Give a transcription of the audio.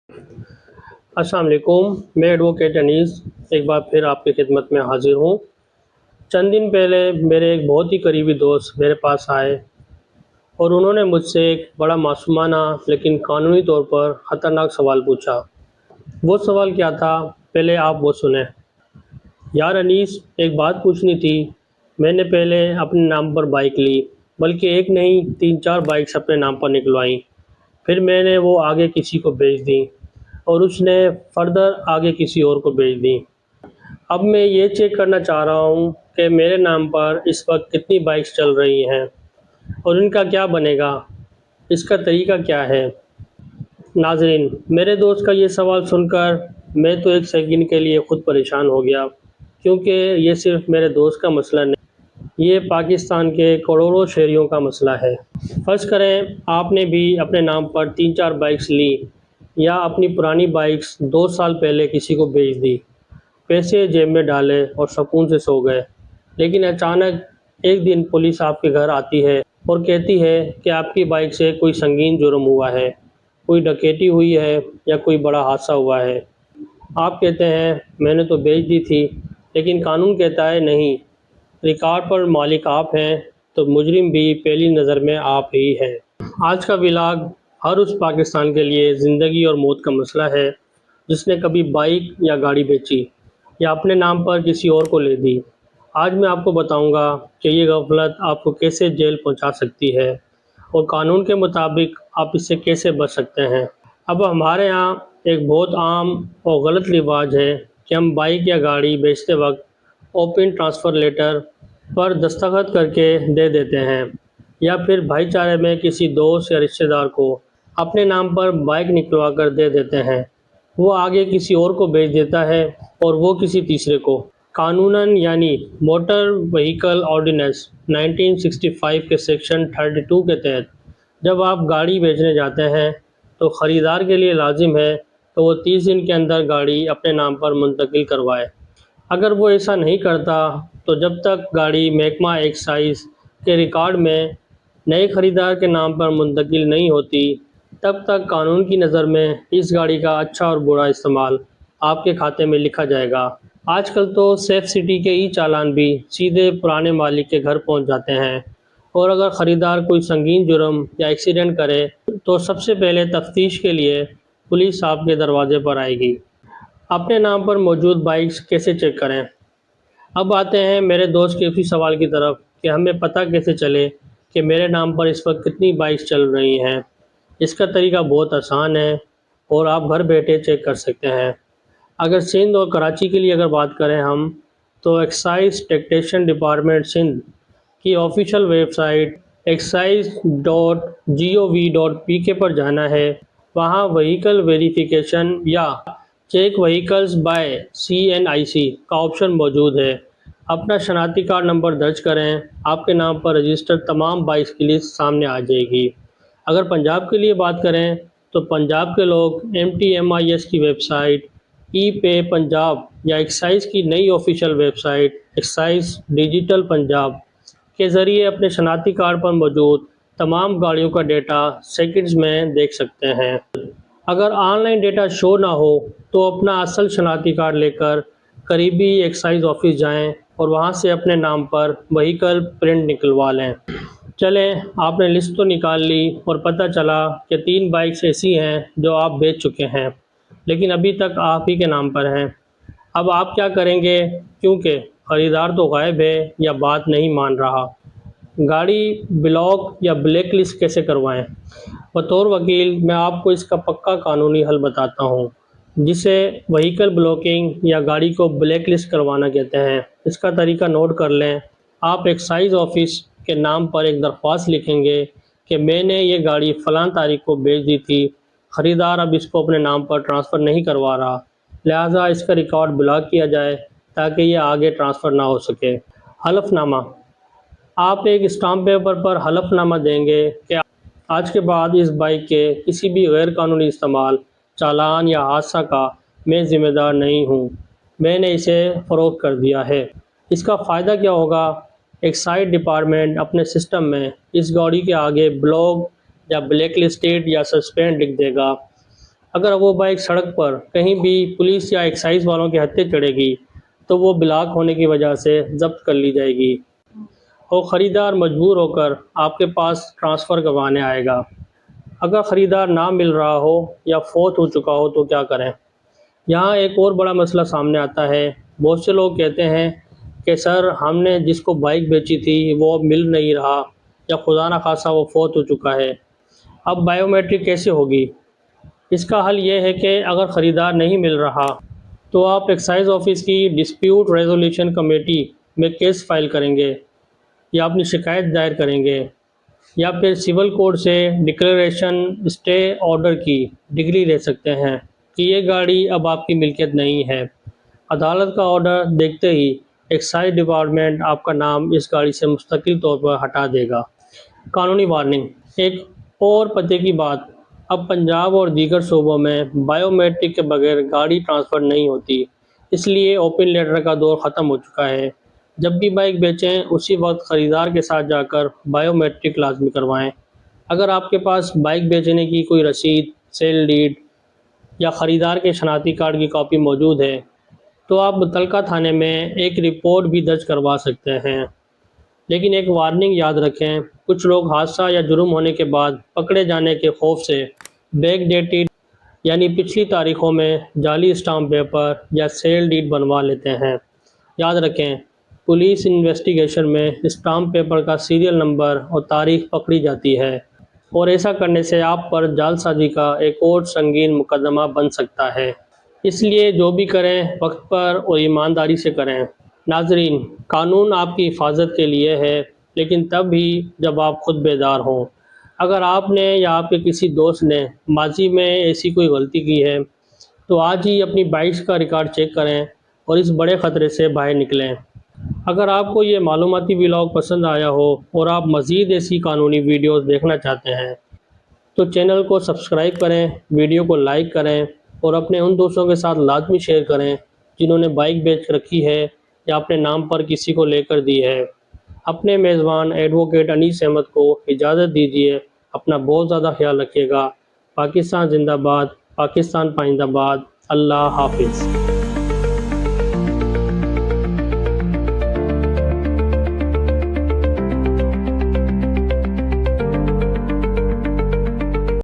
अस्सलाम वालेकुम। मैं एडवोकेट अनीस एक बार फिर आपकी खिदमत में हाजिर हूँ। चंद दिन पहले मेरे एक बहुत ही करीबी दोस्त मेरे पास आए और उन्होंने मुझसे एक बड़ा मासूमाना लेकिन कानूनी तौर पर ख़तरनाक सवाल पूछा। वो सवाल क्या था, पहले आप वो सुने। यार अनीस, एक बात पूछनी थी। मैंने पहले अपने नाम पर बाइक ली, बल्कि एक नहीं 3-4 बाइक्स अपने नाम पर निकलवाई। फिर मैंने वो आगे किसी को बेच दी और उसने फर्दर आगे किसी और को बेच दी। अब मैं ये चेक करना चाह रहा हूँ कि मेरे नाम पर इस वक्त कितनी बाइक्स चल रही हैं और इनका क्या बनेगा, इसका तरीका क्या है। नाजरीन, मेरे दोस्त का ये सवाल सुनकर मैं तो एक सेकंड के लिए ख़ुद परेशान हो गया, क्योंकि ये सिर्फ मेरे दोस्त का मसला नहीं, ये पाकिस्तान के करोड़ों शहरियों का मसला है। फ़र्ज़ करें आपने भी अपने नाम पर 3-4 बाइक्स ली या अपनी पुरानी बाइक्स 2 साल पहले किसी को बेच दी, पैसे जेब में डाले और सुकून से सो गए। लेकिन अचानक एक दिन पुलिस आपके घर आती है और कहती है कि आपकी बाइक से कोई संगीन जुर्म हुआ है, कोई डकैती हुई है या कोई बड़ा हादसा हुआ है। आप कहते हैं मैंने तो बेच दी थी, लेकिन कानून कहता है नहीं, रिकॉर्ड पर मालिक आप हैं तो मुजरिम भी पहली नज़र में आप ही हैं। आज का व्लॉग हर उस पाकिस्तान के लिए ज़िंदगी और मौत का मसला है जिसने कभी बाइक या गाड़ी बेची या अपने नाम पर किसी और को ले दी। आज मैं आपको बताऊंगा कि ये गफलत आपको कैसे जेल पहुंचा सकती है और कानून के मुताबिक आप इससे कैसे बच सकते हैं। अब हमारे यहाँ एक बहुत आम और गलत रिवाज है कि हम बाइक या गाड़ी बेचते वक्त ओपन ट्रांसफ़र लेटर पर दस्तखत करके दे देते हैं या फिर भाईचारे में किसी दोस्त या रिश्तेदार को अपने नाम पर बाइक निकलवा कर दे देते हैं। वो आगे किसी और को बेच देता है और वो किसी तीसरे को। कानूनन यानी मोटर व्हीकल ऑर्डिनेंस 1965 के सेक्शन 32 के तहत जब आप गाड़ी बेचने जाते हैं तो ख़रीदार के लिए लाजिम है तो वो 30 दिन के अंदर गाड़ी अपने नाम पर मुंतकिल करवाए। अगर वो ऐसा नहीं करता तो जब तक गाड़ी महकमा एक्साइज के रिकॉर्ड में नए खरीदार के नाम पर मुंतकिल नहीं होती, तब तक कानून की नज़र में इस गाड़ी का अच्छा और बुरा इस्तेमाल आपके खाते में लिखा जाएगा। आजकल तो सेफ सिटी के ई चालान भी सीधे पुराने मालिक के घर पहुंच जाते हैं और अगर ख़रीदार कोई संगीन जुर्म या एक्सीडेंट करे तो सबसे पहले तफ्तीश के लिए पुलिस आपके दरवाजे पर आएगी। अपने नाम पर मौजूद बाइक्स कैसे चेक करें। अब आते हैं मेरे दोस्त के उसी सवाल की तरफ कि हमें पता कैसे चले कि मेरे नाम पर इस वक्त कितनी बाइक्स चल रही हैं। इसका तरीका बहुत आसान है और आप घर बैठे चेक कर सकते हैं। अगर सिंध और कराची के लिए अगर बात करें हम, तो एक्साइज टैक्सेशन डिपार्टमेंट सिंध की ऑफिशियल वेबसाइट excise.gov.pk पर जाना है। वहाँ व्हीकल वेरिफिकेशन या चेक व्हीकल्स बाय CNIC का ऑप्शन मौजूद है। अपना शनाख्ती कार्ड नंबर दर्ज करें, आपके नाम पर रजिस्टर्ड तमाम बाइक्स की लिस्ट सामने आ जाएगी। अगर पंजाब के लिए बात करें तो पंजाब के लोग MTMIS की वेबसाइट ई पे पंजाब या एक्साइज की नई official website excise digital Punjab के ज़रिए अपने शनाख्ती कार्ड पर मौजूद तमाम गाड़ियों का डेटा सेकंड्स में देख सकते हैं। अगर ऑनलाइन डेटा शो ना हो तो अपना असल शनाख्ती कार्ड लेकर करीबी एक्साइज ऑफिस जाएं और वहां से अपने नाम पर व्हीकल प्रिंट निकलवा लें। चलें, आपने लिस्ट तो निकाल ली और पता चला कि 3 बाइक्स ऐसी हैं जो आप बेच चुके हैं, लेकिन अभी तक आप ही के नाम पर हैं। अब आप क्या करेंगे, क्योंकि ख़रीदार तो गायब है या बात नहीं मान रहा। गाड़ी ब्लॉक या ब्लैक लिस्ट कैसे करवाएं। बतौर वकील मैं आपको इसका पक्का कानूनी हल बताता हूँ, जिसे व्हीकल ब्लॉकिंग या गाड़ी को ब्लैक लिस्ट करवाना कहते हैं। इसका तरीका नोट कर लें। आप एक्साइज ऑफिस के नाम पर एक दरख्वास्त लिखेंगे कि मैंने ये गाड़ी फ़लाँ तारीख को बेच दी थी, ख़रीदार अब इसको अपने नाम पर ट्रांसफ़र नहीं करवा रहा, लिहाजा इसका रिकॉर्ड ब्लॉक किया जाए ताकि ये आगे ट्रांसफ़र ना हो सके। हलफनामा, आप एक स्टाम्प पेपर पर हलफनामा देंगे कि आज के बाद इस बाइक के किसी भी गैर कानूनी इस्तेमाल, चालान या हादसा का मैं ज़िम्मेदार नहीं हूँ, मैंने इसे फ़रोख्त कर दिया है। इसका फ़ायदा क्या होगा, एक्साइज डिपार्टमेंट अपने सिस्टम में इस गाड़ी के आगे ब्लॉक या ब्लैक लिस्टेड या सस्पेंड लिख देगा। اگر وہ بائک سڑک پر کہیں بھی پولیس یا ایکسائز والوں کے ہتھے چڑھے گی تو وہ بلاک ہونے کی وجہ سے ضبط کر لی جائے گی اور خریدار مجبور ہو کر آپ کے پاس ٹرانسفر کروانے آئے گا۔ اگر خریدار نہ مل رہا ہو یا فوت ہو چکا ہو تو کیا کریں؟ یہاں ایک اور بڑا مسئلہ سامنے آتا ہے۔ بہت سے لوگ کہتے ہیں کہ سر ہم نے جس کو بائک بیچی تھی وہ اب مل نہیں رہا، یا خدا نخواستہ وہ فوت ہو چکا ہے، اب بائیو میٹرک کیسے ہوگی؟ اس کا حل یہ ہے کہ اگر خریدار نہیں مل رہا تو آپ ایکسائز آفس کی ڈسپیوٹ ریزولیوشن کمیٹی میں کیس فائل کریں گے یا اپنی شکایت دائر کریں گے، یا پھر سول کورٹ سے ڈکلیریشن اسٹے آرڈر کی ڈگری لے سکتے ہیں کہ یہ گاڑی اب آپ کی ملکیت نہیں ہے۔ عدالت کا آرڈر دیکھتے ہی ایکسائز ڈپارٹمنٹ آپ کا نام اس گاڑی سے مستقل طور پر ہٹا دے گا۔ قانونی وارننگ۔ ایک اور پتے کی بات، اب پنجاب اور دیگر صوبوں میں بائیو میٹرک کے بغیر گاڑی ٹرانسفر نہیں ہوتی، اس لیے اوپن لیٹر کا دور ختم ہو چکا ہے۔ جب بھی بائک بیچیں اسی وقت خریدار کے ساتھ جا کر بائیو میٹرک لازمی کروائیں۔ اگر آپ کے پاس بائک بیچنے کی کوئی رسید، سیل ڈیڈ یا خریدار کے شناختی کارڈ کی کاپی موجود ہے تو آپ متعلقہ تھانے میں ایک رپورٹ بھی درج کروا سکتے ہیں۔ لیکن ایک وارننگ یاد رکھیں، کچھ لوگ حادثہ یا جرم ہونے کے بعد پکڑے جانے کے خوف سے بیک ڈیٹڈ یعنی پچھلی تاریخوں میں جعلی اسٹامپ پیپر یا سیل ڈیڈ بنوا لیتے ہیں۔ یاد رکھیں، پولیس انویسٹیگیشن میں اسٹامپ پیپر کا سیریل نمبر اور تاریخ پکڑی جاتی ہے، اور ایسا کرنے سے آپ پر جعل سازی کا ایک اور سنگین مقدمہ بن سکتا ہے۔ اس لیے جو بھی کریں وقت پر اور ایمانداری سے کریں۔ ناظرین، قانون آپ کی حفاظت کے لیے ہے، لیکن تب ہی جب آپ خود بیدار ہوں۔ اگر آپ نے یا آپ کے کسی دوست نے ماضی میں ایسی کوئی غلطی کی ہے تو آج ہی اپنی بائکس کا ریکارڈ چیک کریں اور اس بڑے خطرے سے باہر نکلیں۔ اگر آپ کو یہ معلوماتی ولاگ پسند آیا ہو اور آپ مزید ایسی قانونی ویڈیوز دیکھنا چاہتے ہیں تو چینل کو سبسکرائب کریں، ویڈیو کو لائک کریں اور اپنے ان دوستوں کے ساتھ لازمی شیئر کریں جنہوں نے بائک بیچ رکھی ہے یا اپنے نام پر کسی کو لے کر دی ہے۔ اپنے میزبان ایڈوکیٹ انیس احمد کو اجازت دیجیے۔ اپنا بہت زیادہ خیال رکھیے گا۔ پاکستان زندہ باد، پاکستان پائندہ باد۔ اللہ حافظ۔